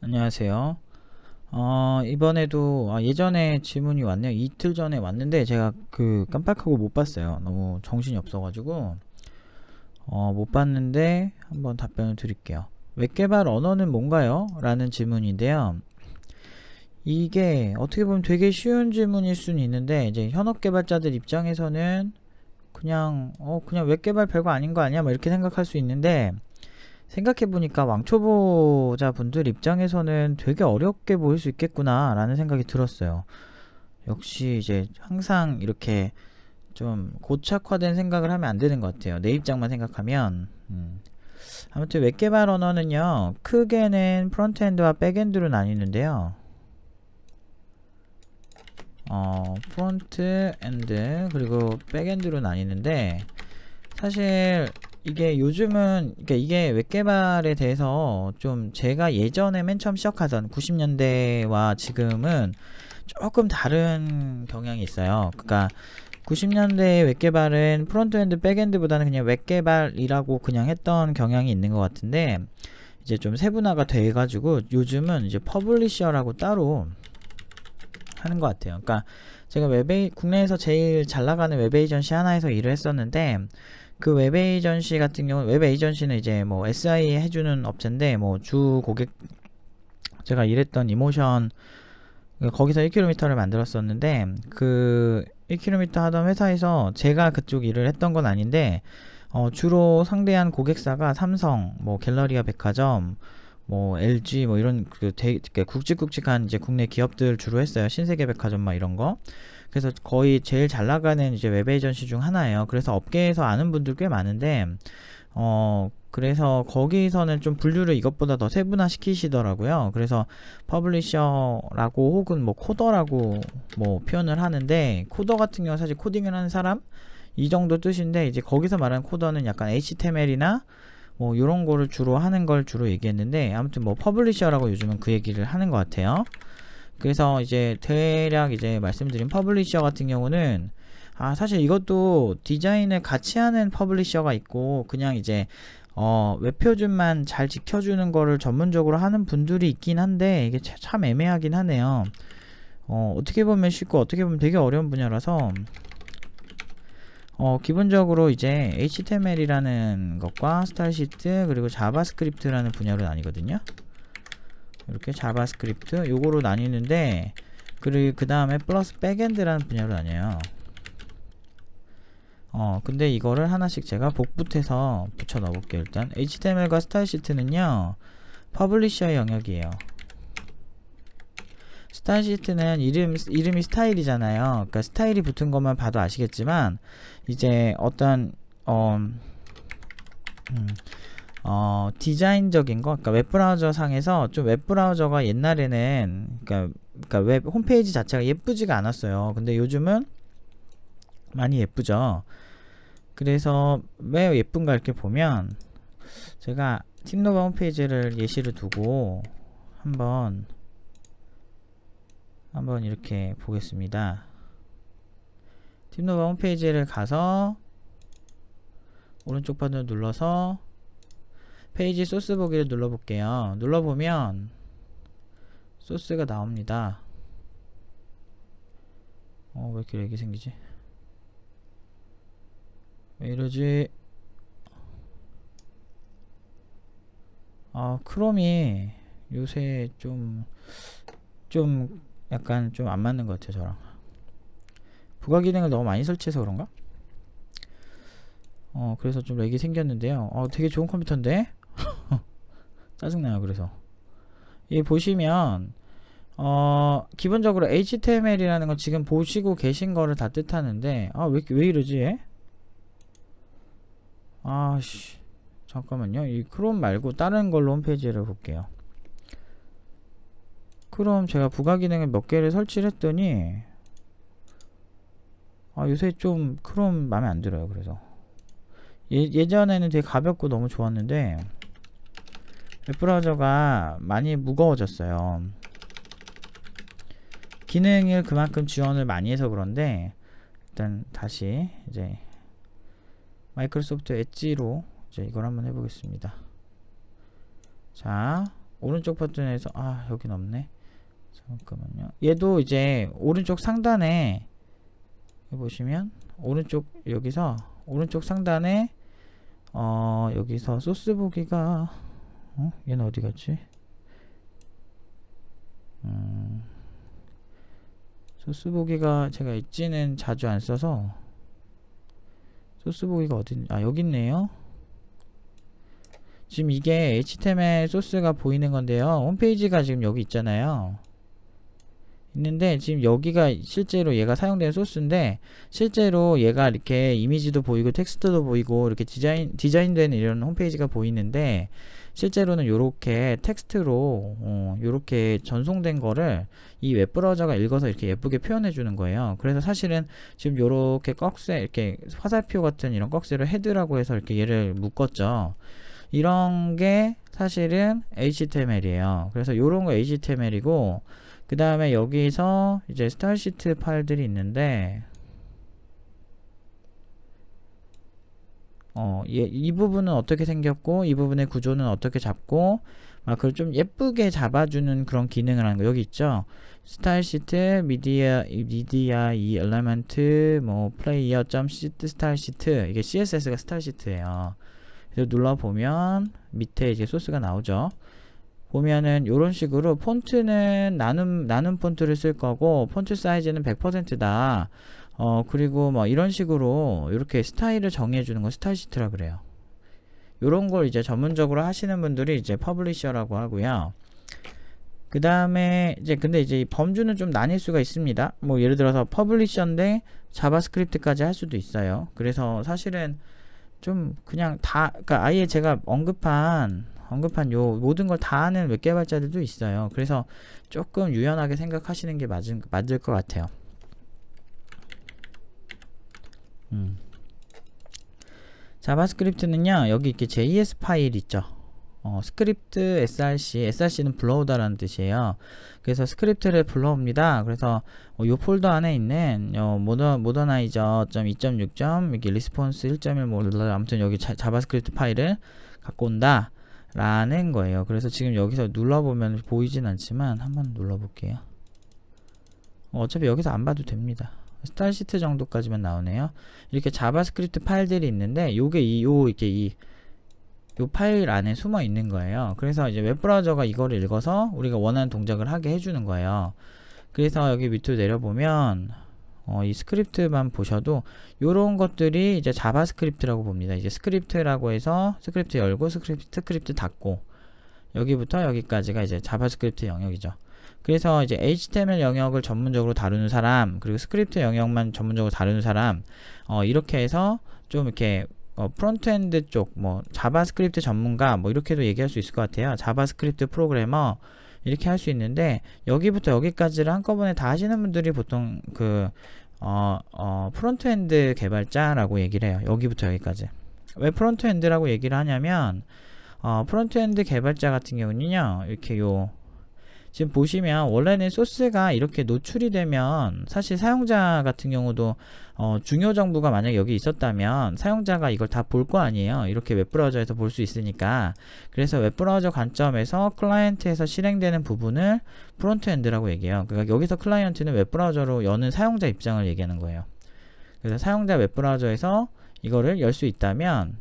안녕하세요. 이번에도 예전에 질문이 왔네요. 이틀 전에 왔는데 제가 깜빡하고 못 봤어요. 너무 정신이 없어가지고 못 봤는데 한번 답변을 드릴게요. 웹 개발 언어는 뭔가요? 라는 질문인데요. 이게 어떻게 보면 되게 쉬운 질문일 수는 있는데 이제 현업 개발자들 입장에서는 그냥 웹 개발 별거 아닌 거 아니야? 뭐 이렇게 생각할 수 있는데, 생각해보니까 왕초보자 분들 입장에서는 되게 어렵게 보일 수 있겠구나 라는 생각이 들었어요. 역시 이제 항상 이렇게 좀 고착화된 생각을 하면 안 되는 것 같아요. 내 입장만 생각하면. 아무튼 웹개발 언어는요, 크게는 프론트엔드와 백엔드로 나뉘는데요. 프론트엔드 그리고 백엔드로 나뉘는데, 사실 이게 요즘은 이게 웹개발에 대해서 좀 제가 예전에 맨 처음 시작하던 90년대와 지금은 조금 다른 경향이 있어요. 그러니까 90년대의 웹개발은 프론트엔드 백엔드보다는 그냥 웹개발이라고 그냥 했던 경향이 있는 것 같은데, 이제 좀 세분화가 돼 가지고 요즘은 이제 퍼블리셔라고 따로 하는 것 같아요. 그러니까 제가 국내에서 제일 잘 나가는 웹 에이전시 하나에서 일을 했었는데, 그 웹 에이전시 같은 경우는, 웹 에이전시는 이제 뭐 SI 해주는 업체인데, 뭐 주 고객, 제가 일했던 이모션, 거기서 1km를 만들었었는데, 그 1km 하던 회사에서 제가 그쪽 일을 했던 건 아닌데, 주로 상대한 고객사가 삼성, 뭐 갤러리아 백화점, 뭐 LG 뭐 이런 굵직굵직한 이제 국내 기업들 주로 했어요. 신세계백화점 막 이런 거. 그래서 거의 제일 잘 나가는 이제 웹 에이전시 중 하나예요. 그래서 업계에서 아는 분들 꽤 많은데, 그래서 거기서는 좀 분류를 이것보다 더 세분화 시키시더라고요. 그래서 퍼블리셔라고 혹은 뭐 코더라고 뭐 표현을 하는데, 코더 같은 경우는 사실 코딩을 하는 사람 이 정도 뜻인데, 이제 거기서 말하는 코더는 약간 HTML이나 뭐 요런 거를 주로 하는 걸 주로 얘기했는데, 아무튼 뭐 퍼블리셔라고 요즘은 그 얘기를 하는 것 같아요. 그래서 이제 대략 이제 말씀드린 퍼블리셔 같은 경우는, 사실 이것도 디자인을 같이 하는 퍼블리셔가 있고, 그냥 이제 웹표준만 잘 지켜주는 거를 전문적으로 하는 분들이 있긴 한데, 이게 참 애매하긴 하네요. 어떻게 보면 쉽고 어떻게 보면 되게 어려운 분야라서, 기본적으로 이제 HTML이라는 것과 스타일시트 그리고 자바스크립트라는 분야로 나뉘거든요. 이렇게 자바스크립트 요거로 나뉘는데, 그리고 그 다음에 플러스 백엔드라는 분야로 나뉘어요. 근데 이거를 하나씩 제가 복붙해서 붙여 넣어볼게요. 일단 HTML과 스타일시트는요, 퍼블리셔의 영역이에요. 스타일시트는 이름이 스타일이잖아요. 그러니까 스타일이 붙은 것만 봐도 아시겠지만, 이제 어떤 디자인적인 거, 그러니까 웹브라우저 상에서 좀 웹브라우저가 옛날에는, 그러니까 웹 홈페이지 자체가 예쁘지가 않았어요. 근데 요즘은 많이 예쁘죠. 그래서 왜 예쁜가 이렇게 보면, 제가 팀노바 홈페이지를 예시를 두고 한번 이렇게 보겠습니다. 팀노바 홈페이지를 가서 오른쪽 버튼을 눌러서 페이지 소스 보기를 눌러볼게요. 눌러보면 소스가 나옵니다. 왜 이렇게 렉이 생기지? 왜 이러지? 크롬이 요새 좀 약간 좀 안 맞는 것 같아요, 저랑. 부가 기능을 너무 많이 설치해서 그런가? 그래서 좀 렉이 생겼는데요. 되게 좋은 컴퓨터인데? 짜증나요, 그래서. 이 보시면, 기본적으로 HTML이라는 건 지금 보시고 계신 거를 다 뜻하는데, 왜 이러지? 잠깐만요. 이 크롬 말고 다른 걸로 홈페이지를 볼게요. 크롬 제가 부가 기능을 몇 개를 설치를 했더니, 요새 좀 크롬 마음에 안 들어요. 그래서 예전에는 되게 가볍고 너무 좋았는데, 웹브라우저가 많이 무거워졌어요. 기능을 그만큼 지원을 많이 해서 그런데, 일단 다시 이제 마이크로소프트 엣지로 이제 이걸 한번 해보겠습니다. 자, 오른쪽 버튼에서 여긴 없네. 잠깐만요. 얘도 이제 오른쪽 상단에 보시면 오른쪽 여기서 오른쪽 상단에 여기서 소스 보기가 얘는 어디 갔지? 소스 보기가 제가 엣지는 자주 안 써서 소스 보기가 어디 여기 있네요. 지금 이게 HTML 소스가 보이는 건데요. 홈페이지가 지금 여기 있잖아요. 있는데 지금 여기가 실제로 얘가 사용되는 소스인데 실제로 얘가 이렇게 이미지도 보이고 텍스트도 보이고 이렇게 디자인되는 이런 홈페이지가 보이는데 실제로는 요렇게 텍스트로 요렇게 전송된 거를 이 웹브라우저가 읽어서 이렇게 예쁘게 표현해 주는 거예요. 그래서 사실은 지금 요렇게 꺽쇠 이렇게 화살표 같은 이런 꺽쇠를 헤드라고 해서 이렇게 얘를 묶었죠. 이런 게 사실은 HTML이에요. 그래서 요런 거 HTML이고 그 다음에 여기서 이제 스타일시트 파일들이 있는데 이 부분은 어떻게 생겼고 이 부분의 구조는 어떻게 잡고 그걸 좀 예쁘게 잡아주는 그런 기능을 하는 거 여기 있죠. 스타일시트 미디어 이 엘리먼트 뭐 플레이어 점 시트 스타일시트 이게 CSS가 스타일시트예요. 그래서 눌러보면 밑에 이제 소스가 나오죠. 보면은 요런 식으로 폰트는 나눔 폰트를 쓸 거고 폰트 사이즈는 100%다. 그리고 뭐 이런 식으로 이렇게 스타일을 정해 주는 거 스타일 시트라 그래요. 요런 걸 이제 전문적으로 하시는 분들이 이제 퍼블리셔라고 하고요. 그 다음에 이제 근데 이제 범주는 좀 나뉠 수가 있습니다. 뭐 예를 들어서 퍼블리셔인데 자바스크립트까지 할 수도 있어요. 그래서 사실은 좀 그냥 그러니까 아예 제가 언급한 요 모든 걸 다 하는 웹 개발자들도 있어요. 그래서 조금 유연하게 생각하시는 게 맞을 것 같아요. 자바스크립트는요 여기 이렇게 JS 파일 있죠. 스크립트 src는 불러오다라는 뜻이에요. 그래서 스크립트를 불러옵니다. 그래서 요 폴더 안에 있는 modernizer.2.6. 이렇게 리스폰스 1.1 뭐 아무튼 여기 자바스크립트 파일을 갖고 온다 라는 거예요. 그래서 지금 여기서 눌러보면 보이진 않지만 한번 눌러볼게요. 어차피 여기서 안 봐도 됩니다. 스타일 시트 정도까지만 나오네요. 이렇게 자바스크립트 파일들이 있는데 요게 요 파일 안에 숨어 있는 거예요. 그래서 이제 웹브라우저가 이거를 읽어서 우리가 원하는 동작을 하게 해주는 거예요. 그래서 여기 밑으로 내려보면 이 스크립트만 보셔도 요런 것들이 이제 자바스크립트라고 봅니다. 이제 스크립트라고 해서 스크립트 열고 스크립트 닫고 여기부터 여기까지가 이제 자바스크립트 영역이죠. 그래서 이제 HTML 영역을 전문적으로 다루는 사람 그리고 스크립트 영역만 전문적으로 다루는 사람 이렇게 해서 좀 이렇게 프론트엔드 쪽 뭐 자바스크립트 전문가 뭐 이렇게도 얘기할 수 있을 것 같아요. 자바스크립트 프로그래머 이렇게 할 수 있는데 여기부터 여기까지를 한꺼번에 다 하시는 분들이 보통 프론트엔드 개발자라고 얘기를 해요. 여기부터 여기까지. 왜 프론트엔드라고 얘기를 하냐면 프론트엔드 개발자 같은 경우는요 이렇게 지금 보시면 원래는 소스가 이렇게 노출이 되면 사실 사용자 같은 경우도 중요 정보가 만약에 여기 있었다면 사용자가 이걸 다 볼 거 아니에요. 이렇게 웹브라우저에서 볼 수 있으니까. 그래서 웹브라우저 관점에서 클라이언트에서 실행되는 부분을 프론트엔드라고 얘기해요. 그러니까 여기서 클라이언트는 웹브라우저로 여는 사용자 입장을 얘기하는 거예요. 그래서 사용자 웹브라우저에서 이거를 열 수 있다면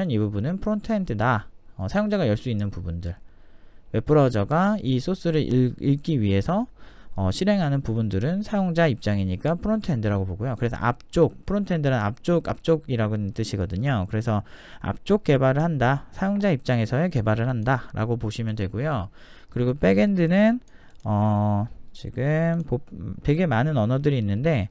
이 부분은 프론트엔드다. 사용자가 열 수 있는 부분들. 웹브라우저가 이 소스를 읽기 위해서 실행하는 부분들은 사용자 입장이니까 프론트엔드라고 보고요. 그래서 앞쪽, 프론트엔드는 앞쪽이라는 뜻이거든요. 그래서 앞쪽 개발을 한다. 사용자 입장에서의 개발을 한다. 라고 보시면 되고요. 그리고 백엔드는 지금 되게 많은 언어들이 있는데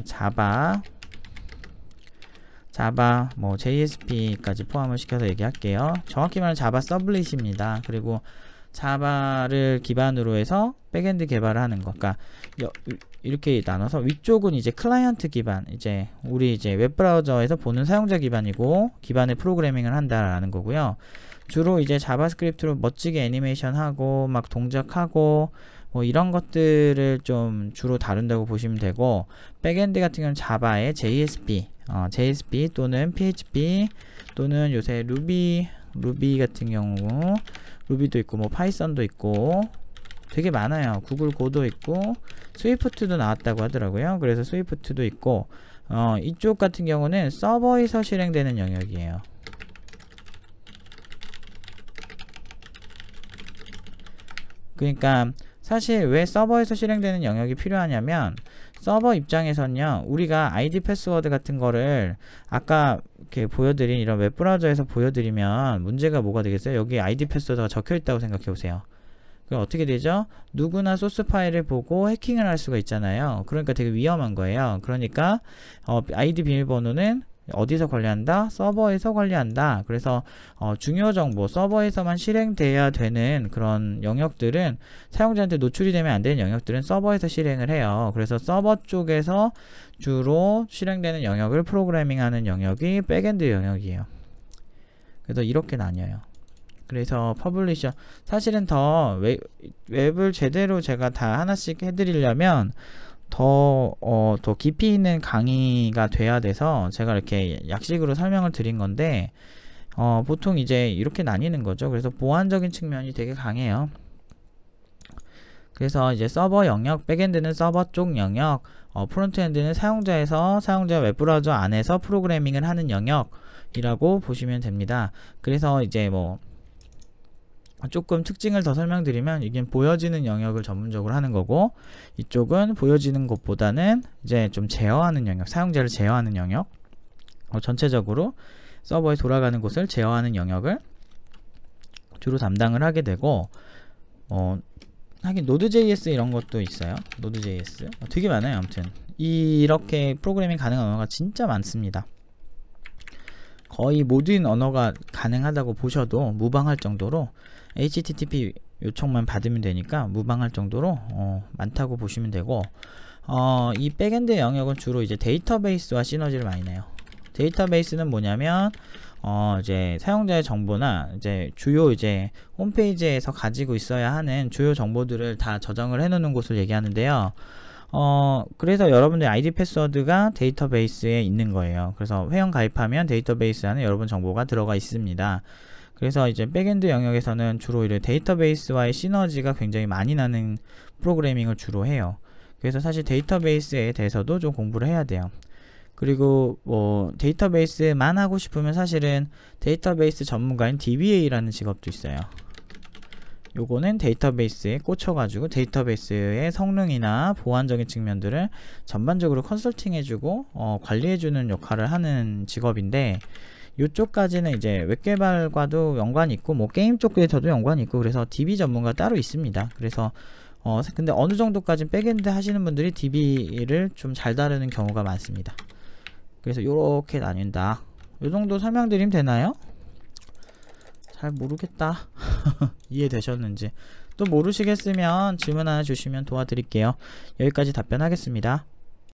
자바, 뭐 JSP까지 포함을 시켜서 얘기할게요. 정확히 말하면 자바 서블릿입니다. 그리고 자바를 기반으로 해서 백엔드 개발을 하는 거. 그러니까 이렇게 나눠서 위쪽은 이제 클라이언트 기반, 이제 우리 이제 웹브라우저에서 보는 사용자 기반이고 기반의 프로그래밍을 한다라는 거고요. 주로 이제 자바스크립트로 멋지게 애니메이션하고 막 동작하고 뭐 이런 것들을 좀 주로 다룬다고 보시면 되고 백엔드 같은 경우는 자바의 JSP 또는 PHP 또는 요새 루비 같은 경우 루비도 있고 뭐 파이썬도 있고 되게 많아요. 구글 고도 있고 스위프트도 나왔다고 하더라고요. 그래서 스위프트도 있고 이쪽 같은 경우는 서버에서 실행되는 영역이에요. 그러니까 사실 왜 서버에서 실행되는 영역이 필요하냐면 서버 입장에서는요, 우리가 아이디 패스워드 같은 거를 아까 이렇게 보여드린 이런 웹브라우저에서 보여드리면 문제가 뭐가 되겠어요? 여기 아이디 패스워드가 적혀 있다고 생각해 보세요. 그럼 어떻게 되죠? 누구나 소스 파일을 보고 해킹을 할 수가 있잖아요. 그러니까 되게 위험한 거예요. 그러니까 아이디 비밀번호는 어디서 관리한다? 서버에서 관리한다. 그래서 중요 정보, 서버에서만 실행돼야 되는 그런 영역들은, 사용자한테 노출이 되면 안 되는 영역들은 서버에서 실행을 해요. 그래서 서버 쪽에서 주로 실행되는 영역을 프로그래밍하는 영역이 백엔드 영역이에요. 그래서 이렇게 나뉘어요. 그래서 퍼블리셔, 사실은 더 웹을 제대로 제가 다 하나씩 해드리려면 더 깊이 있는 강의가 돼야 돼서 제가 이렇게 약식으로 설명을 드린 건데, 보통 이제 이렇게 나뉘는 거죠. 그래서 보안적인 측면이 되게 강해요. 그래서 이제 서버 영역, 백엔드는 서버 쪽 영역, 프론트엔드는 사용자 웹브라우저 안에서 프로그래밍을 하는 영역이라고 보시면 됩니다. 그래서 이제 뭐 조금 특징을 더 설명드리면, 이게 보여지는 영역을 전문적으로 하는 거고, 이쪽은 보여지는 것보다는 이제 좀 제어하는 영역, 사용자를 제어하는 영역, 전체적으로 서버에 돌아가는 곳을 제어하는 영역을 주로 담당을 하게 되고, 하긴 노드.js 이런 것도 있어요. 노드.js 되게 많아요. 아무튼 이렇게 프로그래밍 가능한 언어가 진짜 많습니다. 거의 모든 언어가 가능하다고 보셔도 무방할 정도로, HTTP 요청만 받으면 되니까 무방할 정도로 많다고 보시면 되고, 이 백엔드 영역은 주로 이제 데이터베이스와 시너지를 많이 내요. 데이터베이스는 뭐냐면 이제 사용자의 정보나 이제 주요 이제 홈페이지에서 가지고 있어야 하는 주요 정보들을 다 저장을 해 놓는 곳을 얘기하는데요. 그래서 여러분들 아이디 패스워드가 데이터베이스에 있는 거예요. 그래서 회원 가입하면 데이터베이스 안에 여러분 정보가 들어가 있습니다. 그래서 이제 백엔드 영역에서는 주로 이런 데이터베이스와의 시너지가 굉장히 많이 나는 프로그래밍을 주로 해요. 그래서 사실 데이터베이스에 대해서도 좀 공부를 해야 돼요. 그리고 뭐 데이터베이스만 하고 싶으면 사실은 데이터베이스 전문가인 DBA라는 직업도 있어요. 요거는 데이터베이스에 꽂혀가지고 데이터베이스의 성능이나 보안적인 측면들을 전반적으로 컨설팅 해주고 관리해주는 역할을 하는 직업인데, 요쪽까지는 이제 웹개발과도 연관이 있고 뭐 게임 쪽에서도 연관이 있고, 그래서 DB 전문가 따로 있습니다. 그래서 근데 어느 정도까지 백엔드 하시는 분들이 DB를 좀 잘 다루는 경우가 많습니다. 그래서 요렇게 나뉜다. 요 정도 설명드리면 되나요? 잘 모르겠다. 이해되셨는지. 또 모르시겠으면 질문 하나 주시면 도와드릴게요. 여기까지 답변하겠습니다.